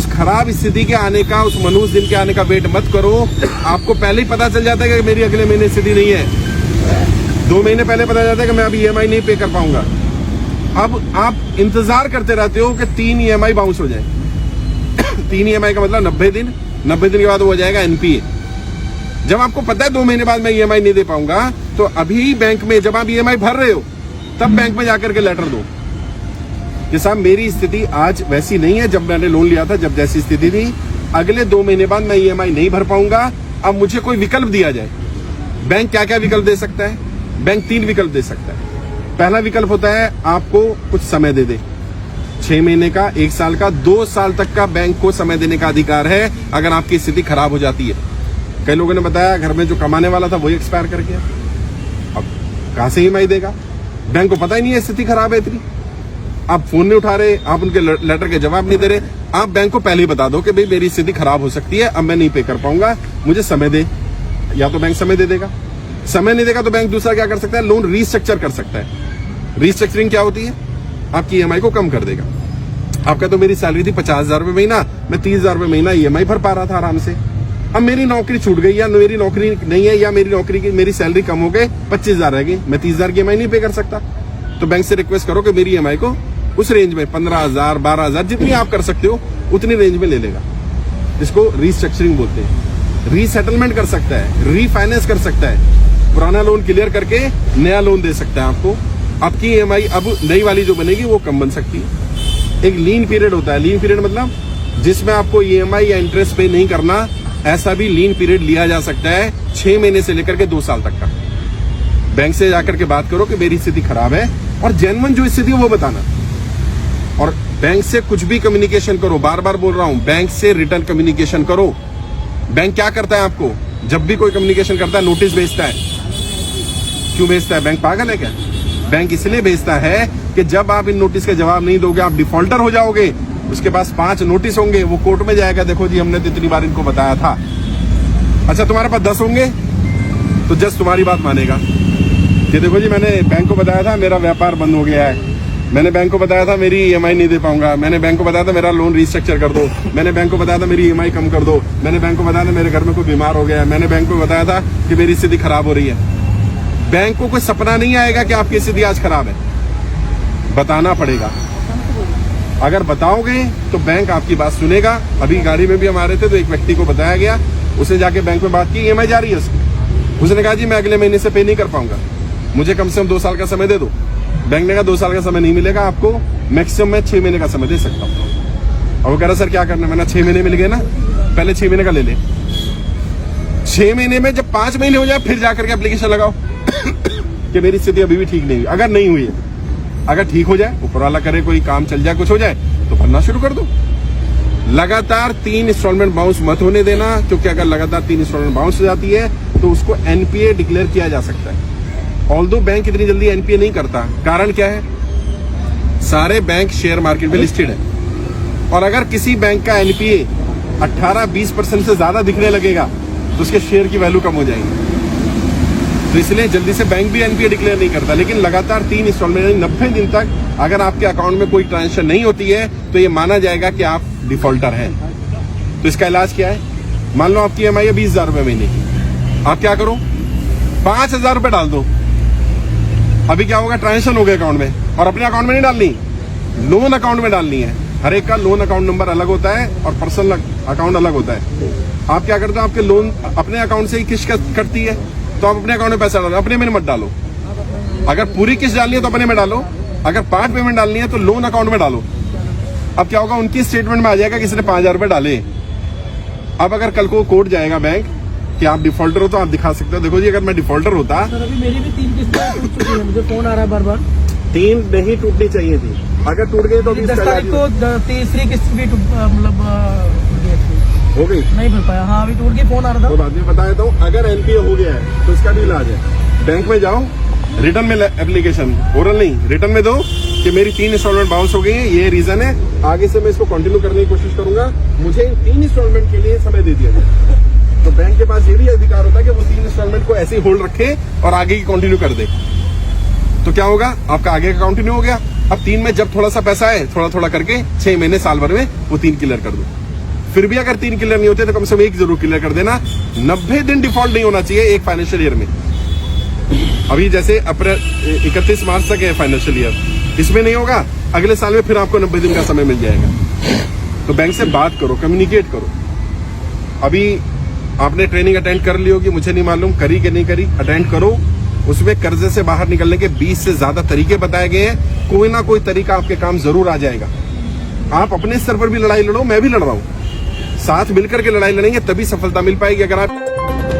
उस खराब स्थिति के आने का, उस मनुष्य दिन के आने का वेट मत करो। आपको पहले ही पता चल जाता है कि मेरी अगले महीने स्थिति नहीं है। 2 महीने पहले पता चलता है कि मैं अभी EMI नहीं पे कर पाऊंगा। अब आप इंतजार करते रहते हो कि 3 EMI बाउंस हो जाए। 3 EMI का मतलब 90 दिन, 90 दिन के बाद वो हो जाएगा NPA। जब आपको पता है 2 महीने बाद मैं EMI नहीं दे पाऊंगा, तो अभी बैंक में जब आप EMI भर रहे हो तब बैंक में जाकर के लेटर दो कि साहब मेरी स्थिति आज वैसी नहीं है जब मैंने लोन लिया था, जब जैसी स्थिति थी, अगले 2 महीने बाद मैं EMI नहीं भर पाऊंगा। अब मुझे कोई विकल्प दिया जाए। बैंक क्या क्या विकल्प दे सकता है? बैंक 3 विकल्प दे सकता है। पहला विकल्प होता है आपको कुछ समय दे दे, 6 महीने का, 1 साल का, 2 साल तक का बैंक को समय देने का अधिकार है अगर आपकी स्थिति खराब हो जाती है। कई लोगों ने बताया घर में जो कमाने वाला था वही एक्सपायर कर गया, अब कहां से EMI देगा? बैंक को पता ही नहीं है स्थिति खराब है इतनी। आप फोन नहीं उठा रहे, आप उनके लेटर के जवाब नहीं दे रहे। आप बैंक को पहले ही बता दो कि भाई मेरी स्थिति खराब हो सकती है, अब मैं नहीं पे कर पाऊंगा, मुझे समय दे। या तो बैंक समय दे देगा, समय नहीं देगा तो बैंक दूसरा क्या कर सकता है? लोन रीस्ट्रक्चर कर सकता है। रीस्ट्रक्चरिंग क्या होती है? आपकी EMI को कम कर देगा। आपका तो मेरी सैलरी थी 50,000 रुपए महीना, मैं 30,000 रुपए महीना EMI भर पा रहा था आराम से। अब मेरी नौकरी छूट गई, या मेरी नौकरी नहीं है, या मेरी नौकरी की मेरी सैलरी कम हो गई, 25,000 रह गई, मैं 30,000 की EMI नहीं पे कर सकता। तो बैंक से रिक्वेस्ट करो कि मेरी EMI को उस रेंज में 15,000, 12,000 जितनी आप कर सकते हो उतनी रेंज में ले लेगा। इसको रीस्ट्रक्चरिंग बोलते हैं। रीसेटलमेंट कर सकता है, रीफाइनेंस कर सकता है, पुराना लोन क्लियर करके नया लोन दे सकता है आपको। आपकी EMI अब नई वाली जो बनेगी वो कम बन सकती है। एक लीन पीरियड होता है। लीन पीरियड मतलब जिसमें आपको EMI या इंटरेस्ट पे नहीं करना, ऐसा भी लीन पीरियड लिया जा सकता है 6 महीने से लेकर के 2 साल तक का। बैंक से जाकर के बात करो कि मेरी स्थिति खराब है, और जेन्युइन जो स्थिति है वो बताना। और बैंक से कुछ भी कम्युनिकेशन करो, बार बार बोल रहा हूं, बैंक से रिटर्न कम्युनिकेशन करो। बैंक क्या करता है आपको? जब भी कोई कम्युनिकेशन करता है नोटिस भेजता है। क्यों भेजता है? बैंक पागल है क्या? बैंक इसलिए भेजता है कि जब आप इन नोटिस का जवाब नहीं दोगे आप डिफॉल्टर हो जाओगे। उसके पास 5 नोटिस होंगे, वो कोर्ट में जाएगा, देखो जी हमने तो इतनी बार इनको बताया था। अच्छा तुम्हारे पास 10 होंगे तो जज तुम्हारी बात मानेगा कि देखो जी मैंने बैंक को बताया था मेरा व्यापार बंद हो गया है, मैंने बैंक को बताया था मेरी EMI नहीं दे पाऊंगा, मैंने बैंक को बताया था मेरा लोन रीस्ट्रक्चर कर दो, मैंने बैंक को बताया था मेरी EMI कम कर दो, मैंने बैंक को बताया था मेरे घर में कोई बीमार हो गया है, मैंने बैंक को बताया था कि मेरी स्थिति खराब हो रही है। बैंक को कोई सपना नहीं आएगा कि आपकी स्थिति आज खराब है, बताना पड़ेगा। अगर बताओगे तो बैंक आपकी बात सुनेगा। अभी गाड़ी में भी हम आ रहे थे तो एक व्यक्ति को बताया गया, उसने जाके बैंक में बात की, EMI जा रही है उसकी। उसने कहा जी मैं अगले महीने से पे नहीं कर पाऊंगा, मुझे कम से कम 2 साल का समय दे दो। बैंक ने कहा 2 साल का समय नहीं मिलेगा आपको, मैक्सिमम मैं 6 महीने का समय दे सकता हूँ। और वो कह रहा सर क्या करना है? मैंने 6 महीने मिल गए ना, पहले 6 महीने का ले ले। 6 महीने में जब 5 महीने हो जाए फिर जाकर के एप्लीकेशन लगाओ कि मेरी स्थिति अभी भी ठीक नहीं हुई। अगर नहीं हुई है, अगर ठीक हो जाए, ऊपर वाला करे, कोई काम चल जाए, कुछ हो जाए तो भरना शुरू कर दो। लगातार 3 इंस्टॉलमेंट बाउंस मत होने देना, क्योंकि अगर लगातार 3 इंस्टॉलमेंट बाउंस हो जाती है तो उसको NPA डिक्लेयर किया जा सकता है। ऑल्दो बैंक इतनी जल्दी NPA नहीं करता। कारण क्या है? सारे बैंक शेयर मार्केट में लिस्टेड है, और अगर किसी बैंक का NPA 18-20% से ज्यादा दिखने लगेगा तो उसके शेयर की वैल्यू कम हो जाएगी। तो इसलिए जल्दी से बैंक भी NPA डिक्लेयर नहीं करता। लेकिन लगातार 3 इंस्टॉलमेंट 90 दिन तक अगर आपके अकाउंट में कोई ट्रांजेक्शन नहीं होती है तो ये माना जाएगा कि आप डिफॉल्टर हैं। तो इसका इलाज क्या है? मान लो आपकी EMI है 20,000 रुपए महीने की, आप क्या करो 5,000 रुपए डाल दो। अभी क्या होगा? ट्रांजेक्शन हो गए अकाउंट में, और अपने अकाउंट में नहीं डालनी, लोन अकाउंट में डालनी है। हर एक का लोन अकाउंट नंबर अलग होता है और पर्सनल अकाउंट अलग होता है। आप क्या करते हो? आपके लोन अपने अकाउंट से ही किस्त कटती है तो आप अपने अकाउंट में पैसा डालो, अपने में मत डालो। अगर पूरी किस्त डालनी है तो अपने में डालो, अगर पार्ट पेमेंट डालनी है तो लोन अकाउंट में डालो। अब क्या होगा? उनकी स्टेटमेंट में आ जाएगा किसी ने 5,000 रुपए डाले। अब अगर कल को कोर्ट जाएगा बैंक कि आप डिफॉल्टर हो तो आप दिखा सकते हो, देखो जी अगर मैं डिफॉल्टर होता। सर अभी मेरी भी 3 किस्तें टूट चुकी है, मुझे फोन आ रहा है बार बार। 3 नहीं टूटनी चाहिए थी, अगर टूट गई तो 10 तारीख को तीसरी किस्त भी मतलब हो गई, नहीं भर पाया। हाँ अभी टूट के फोन आ रहा था। तो बाद में बता देता हूँ, अगर NPA हो गया है तो इसका भी इलाज है। बैंक में जाओ, रिटर्न में एप्लीकेशन, ओरल नहीं रिटर्न में दो कि मेरी 3 इंस्टॉलमेंट बाउंस हो गई है, ये रीजन है, आगे से मैं इसको कंटिन्यू करने की कोशिश करूंगा, मुझे 3 इंस्टॉलमेंट के लिए समय दे दिया जाए। तो बैंक के पास ये भी अधिकार होता है कि वो 3 इंस्टॉलमेंट को ऐसे ही होल्ड रखे और आगे की कंटिन्यू कर दे। तो क्या होगा? आपका आगे का कंटिन्यू हो गया। अब 3 में जब थोड़ा सा पैसा है, थोड़ा थोड़ा करके 6 महीने साल भर में वो 3 क्लियर कर दो। फिर भी अगर 3 क्लियर नहीं होते तो कम से कम 1 जरूर क्लियर कर देना। 90 दिन डिफॉल्ट नहीं होना चाहिए एक फाइनेंशियल ईयर में। अभी जैसे अप्रैल 31 मार्च तक है फाइनेंशियल ईयर, इसमें नहीं होगा, अगले साल में फिर आपको 90 दिन का समय मिल जाएगा। तो बैंक से बात करो, कम्युनिकेट करो। अभी आपने ट्रेनिंग अटेंड कर ली होगी, मुझे नहीं मालूम करी कि नहीं करी, अटेंड करो। उसमें कर्जे से बाहर निकलने के 20 से ज्यादा तरीके बताए गए हैं। कोई ना कोई तरीका आपके काम जरूर आ जाएगा। आप अपने स्तर पर भी लड़ाई लड़ो, मैं भी लड़ रहा हूं, साथ मिलकर के लड़ाई लड़ेंगे तभी सफलता मिल पाएगी। अगर आप